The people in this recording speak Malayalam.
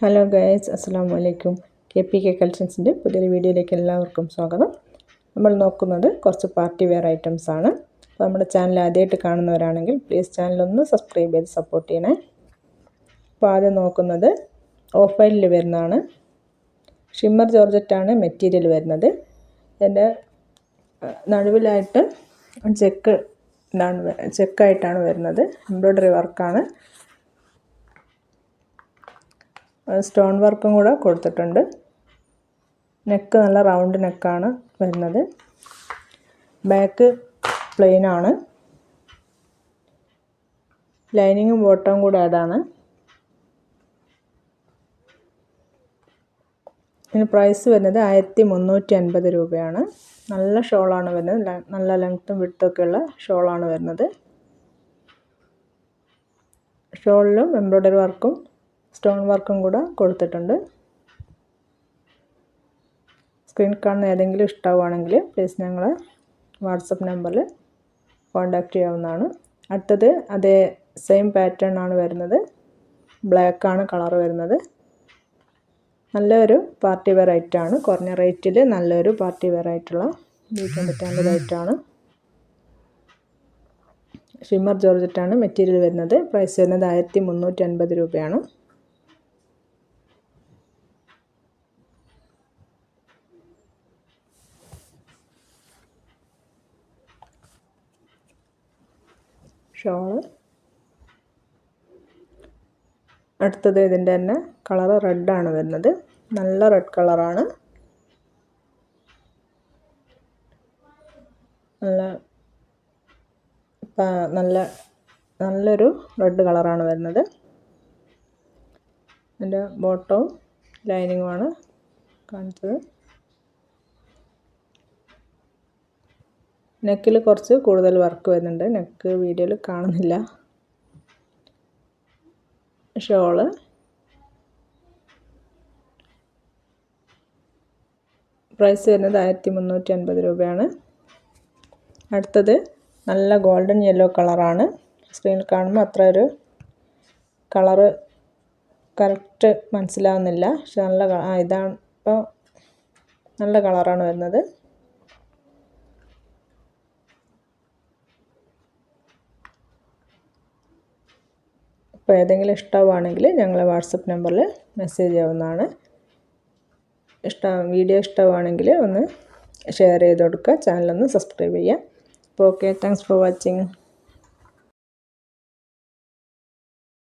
ഹലോ ഗൈസ്, അസ്സലാമു അലൈക്കും. KPK കളക്ഷൻസിൻ്റെ പുതിയൊരു വീഡിയോയിലേക്ക് എല്ലാവർക്കും സ്വാഗതം. നമ്മൾ നോക്കുന്നത് കുറച്ച് പാർട്ടി വെയർ ഐറ്റംസ് ആണ്. അപ്പോൾ നമ്മുടെ ചാനൽ ആദ്യമായിട്ട് കാണുന്നവരാണെങ്കിൽ പ്ലീസ് ചാനലൊന്ന് സബ്സ്ക്രൈബ് ചെയ്ത് സപ്പോർട്ട് ചെയ്യണേ. അപ്പോൾ ആദ്യം നോക്കുന്നത് ഓഫ് വൈറ്റിൽ വരുന്നതാണ്. ഷിമ്മർ ജോർജറ്റാണ് മെറ്റീരിയൽ വരുന്നത്. എൻ്റെ നടുവിലായിട്ട് ചെക്കായിട്ടാണ് വരുന്നത്. എംബ്രോയ്ഡറി വർക്കാണ്. സ്റ്റോൺ വർക്കും കൂടെ കൊടുത്തിട്ടുണ്ട്. നെക്ക് നല്ല റൗണ്ട് നെക്കാണ് വരുന്നത്. ബാക്ക് പ്ലെയിൻ ആണ്. ലൈനിങ്ങും ബോട്ടവും കൂടെ ആഡാണ്. ഇതിന് പ്രൈസ് വരുന്നത് 1350 രൂപയാണ്. നല്ല ഷോളാണ് വരുന്നത്. നല്ല ലെങ്ത്തും വിഡ്ത്തൊക്കെ ഉള്ള ഷോളാണ് വരുന്നത്. ഷോളിലും എംബ്രോയ്ഡറി വർക്കും സ്റ്റോൺ വർക്കും കൂടെ കൊടുത്തിട്ടുണ്ട്. സ്ക്രീൻ കാണുന്ന ഏതെങ്കിലും ഇഷ്ടമാവുകയാണെങ്കിൽ പ്ലീസ് ഞങ്ങളെ വാട്സപ്പ് നമ്പറിൽ കോൺടാക്റ്റ് ചെയ്യാവുന്നതാണ്. അടുത്തത് അതേ സെയിം പാറ്റേൺ ആണ് വരുന്നത്. ബ്ലാക്കാണ് കളർ വരുന്നത്. നല്ലൊരു പാർട്ടി വെയർ ഐറ്റമാണ്. കുറഞ്ഞ റേറ്റിൽ നല്ലൊരു പാർട്ടി വെയർ ആയിട്ടുള്ള ഉപയോഗിക്കാൻ പറ്റാവുന്ന റേറ്റാണ്. ഷിമ്മർ ജോർജറ്റാണ് മെറ്റീരിയൽ വരുന്നത്. പ്രൈസ് വരുന്നത് 1350 രൂപയാണ്. ഷോള് അടുത്തത് ഇതിൻ്റെ തന്നെ കളറ് റെഡാണ് വരുന്നത്. നല്ല റെഡ് കളറാണ്. നല്ലൊരു റെഡ് കളറാണ് വരുന്നത്. ഇതിൻ്റെ ബോട്ടവും ലൈനിങ്ങുമാണ് കാണിച്ചത്. നെക്കിൽ കുറച്ച് കൂടുതൽ വർക്ക് വരുന്നുണ്ട്. നെക്ക് വീഡിയോയിൽ കാണുന്നില്ല. ഷോള് പ്രൈസ് വരുന്നത് 1350 രൂപയാണ്. അടുത്തത് നല്ല ഗോൾഡൻ യെല്ലോ കളറാണ്. സ്ക്രീനിൽ കാണുമ്പോൾ അത്ര ഒരു കളറ് കറക്റ്റ് മനസ്സിലാവുന്നില്ല. പക്ഷെ ഇതാണ് ഇപ്പോൾ നല്ല കളറാണ് വരുന്നത്. അപ്പോൾ ഏതെങ്കിലും ഇഷ്ടമാവുകയാണെങ്കിൽ ഞങ്ങളെ വാട്സപ്പ് നമ്പറിൽ മെസ്സേജ് ചെയ്യാവുന്നതാണ്. വീഡിയോ ഇഷ്ടമാവുകയാണെങ്കിൽ ഒന്ന് ഷെയർ ചെയ്ത് കൊടുക്കുക. ചാനലൊന്ന് സബ്സ്ക്രൈബ് ചെയ്യുക. അപ്പോൾ ഓക്കെ, താങ്ക്സ് ഫോർ വാച്ചിങ്.